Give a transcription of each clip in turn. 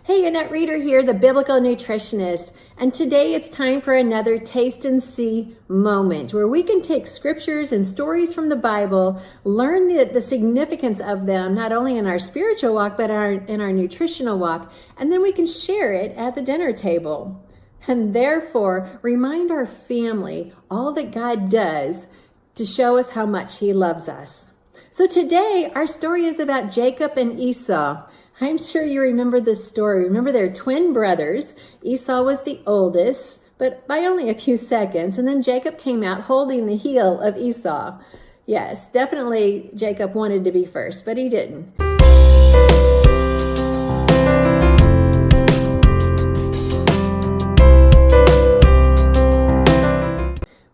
Hey, Annette Reader here, the Biblical Nutritionist, and today it's time for another Taste and See moment where we can take scriptures and stories from the Bible, learn the significance of them, not only in our spiritual walk, but in our nutritional walk, and then we can share it at the dinner table. And therefore, remind our family all that God does to show us how much He loves us. So today, our story is about Jacob and Esau. I'm sure you remember this story. Remember, they're twin brothers. Esau was the oldest, but by only a few seconds. And then Jacob came out holding the heel of Esau. Yes, definitely Jacob wanted to be first, but he didn't.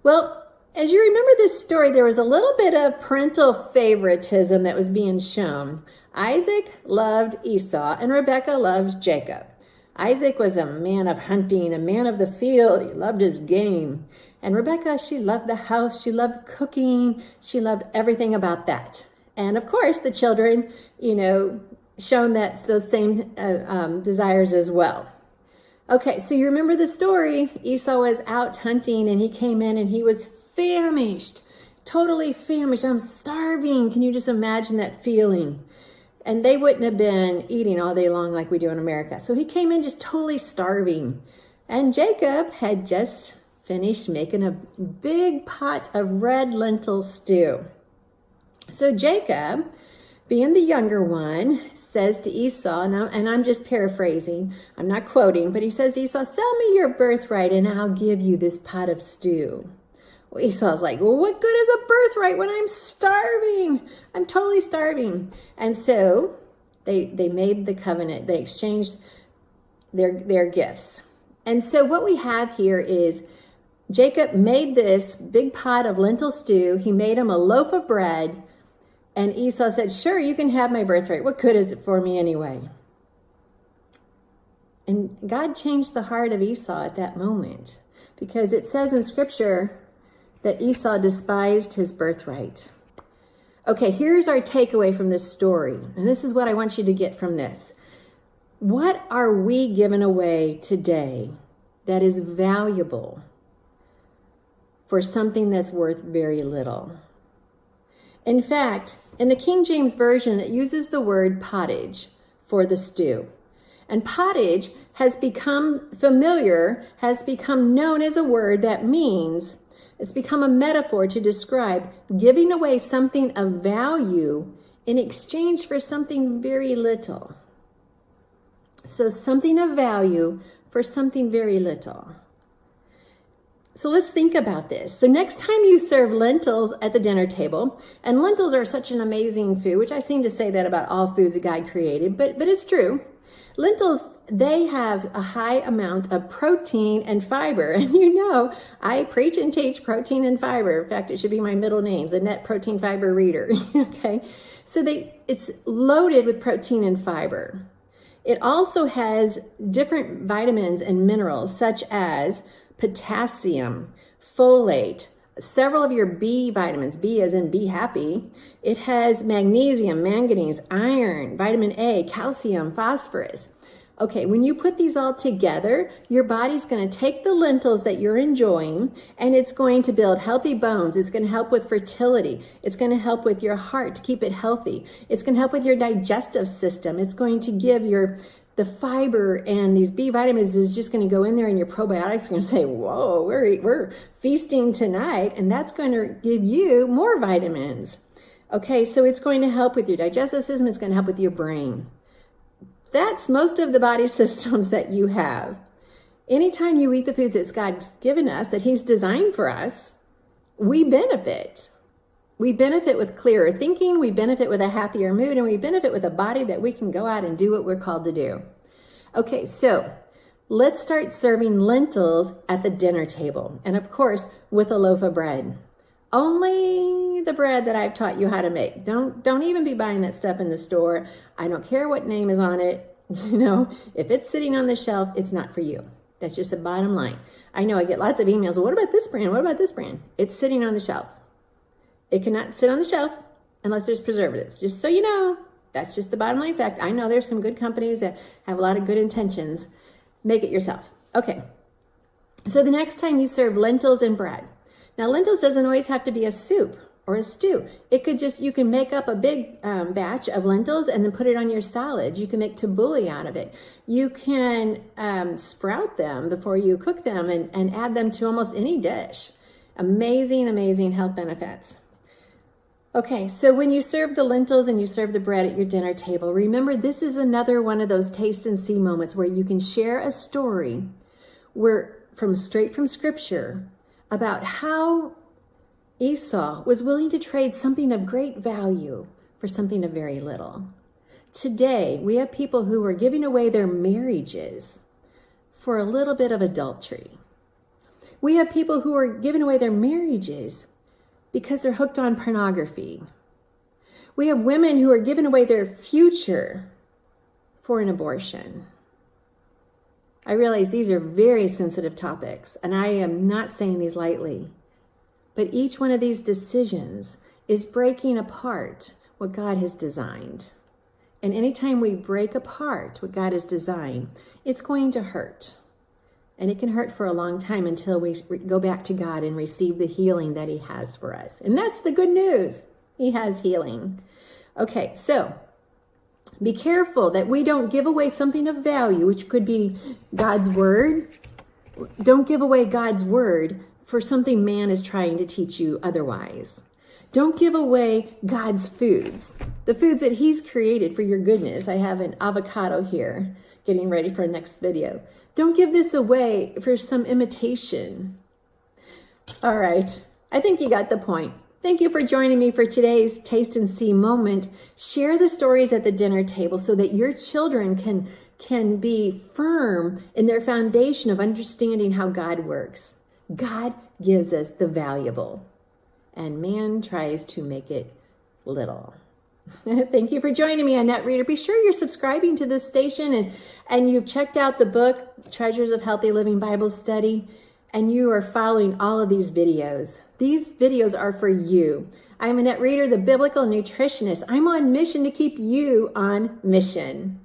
Well, as you remember this story, there was a little bit of parental favoritism that was being shown. Isaac loved Esau and Rebecca loved Jacob. Isaac was a man of hunting, a man of the field. He loved his game. And Rebecca, she loved the house. She loved cooking. She loved everything about that. And of course, the children, shown that those same desires as well. Okay, so you remember the story. Esau was out hunting and he came in and he was famished, totally famished. I'm starving. Can you just imagine that feeling? And they wouldn't have been eating all day long like we do in America. So he came in just totally starving. And Jacob had just finished making a big pot of red lentil stew. So Jacob, being the younger one, says to Esau, and I'm just paraphrasing, I'm not quoting, but he says to Esau, "Sell me your birthright and I'll give you this pot of stew." Well, Esau's like, "Well, what good is a birthright when I'm starving? I'm totally starving." And so they made the covenant. They exchanged their gifts. And so what we have here is Jacob made this big pot of lentil stew. He made him a loaf of bread. And Esau said, "Sure, you can have my birthright. What good is it for me anyway?" And God changed the heart of Esau at that moment, because it says in Scripture that Esau despised his birthright. Okay, here's our takeaway from this story. And this is what I want you to get from this. What are we giving away today that is valuable for something that's worth very little? In fact, in the King James Version, it uses the word pottage for the stew. And pottage has become familiar, has become known as a word that means, it's become a metaphor to describe giving away something of value in exchange for something very little. So something of value for something very little. So let's think about this. So next time you serve lentils at the dinner table, and lentils are such an amazing food, which I seem to say that about all foods that God created, but it's true. Lentils, they have a high amount of protein and fiber. And I preach and teach protein and fiber. In fact, it should be my middle names, Annette Protein Fiber Reader. Okay. So it's loaded with protein and fiber. It also has different vitamins and minerals, such as potassium, folate, several of your B vitamins, B as in be happy. It has magnesium, manganese, iron, vitamin A, calcium, phosphorus. Okay, when you put these all together, your body's going to take the lentils that you're enjoying and it's going to build healthy bones. It's going to help with fertility. It's going to help with your heart to keep it healthy. It's going to help with your digestive system. It's going to give the fiber, and these B vitamins is just going to go in there, and your probiotics are going to say, "Whoa, we're feasting tonight," and that's going to give you more vitamins. Okay, so it's going to help with your digestive system. It's going to help with your brain. That's most of the body systems that you have. Anytime you eat the foods that God's given us, that He's designed for us, we benefit. We benefit with clearer thinking, we benefit with a happier mood, and we benefit with a body that we can go out and do what we're called to do. Okay, so let's start serving lentils at the dinner table. And of course, with a loaf of bread. Only the bread that I've taught you how to make. Don't even be buying that stuff in the store. I don't care what name is on it. If it's sitting on the shelf, it's not for you. That's just the bottom line. I know I get lots of emails. What about this brand? What about this brand? It's sitting on the shelf. It cannot sit on the shelf unless there's preservatives, just so you know. That's just the bottom line fact. I know there's some good companies that have a lot of good intentions. Make it yourself. Okay. So the next time you serve lentils and bread. Now, lentils doesn't always have to be a soup or a stew. It could just, you can make up a big batch of lentils and then put it on your salad. You can make tabbouleh out of it. You can sprout them before you cook them and add them to almost any dish. Amazing, amazing health benefits. Okay, so when you serve the lentils and you serve the bread at your dinner table, remember this is another one of those taste and see moments where you can share a story straight from scripture about how Esau was willing to trade something of great value for something of very little. Today, we have people who are giving away their marriages for a little bit of adultery. We have people who are giving away their marriages because they're hooked on pornography. We have women who are giving away their future for an abortion. I realize these are very sensitive topics, and I am not saying these lightly. But each one of these decisions is breaking apart what God has designed. And anytime we break apart what God has designed, it's going to hurt. And it can hurt for a long time until we go back to God and receive the healing that He has for us. And that's the good news. He has healing. Okay, so be careful that we don't give away something of value, which could be God's word. Don't give away God's word for something man is trying to teach you otherwise. Don't give away God's foods, the foods that He's created for your goodness. I have an avocado here, getting ready for our next video. Don't give this away for some imitation. All right, I think you got the point. Thank you for joining me for today's Taste and See moment. Share the stories at the dinner table so that your children can be firm in their foundation of understanding how God works. God gives us the valuable, and man tries to make it little. Thank you for joining me on NetReader. Be sure you're subscribing to this station and you've checked out the book, Treasures of Healthy Living Bible Study, and you are following all of these videos. These videos are for you. I'm a NetReader, the biblical nutritionist. I'm on mission to keep you on mission.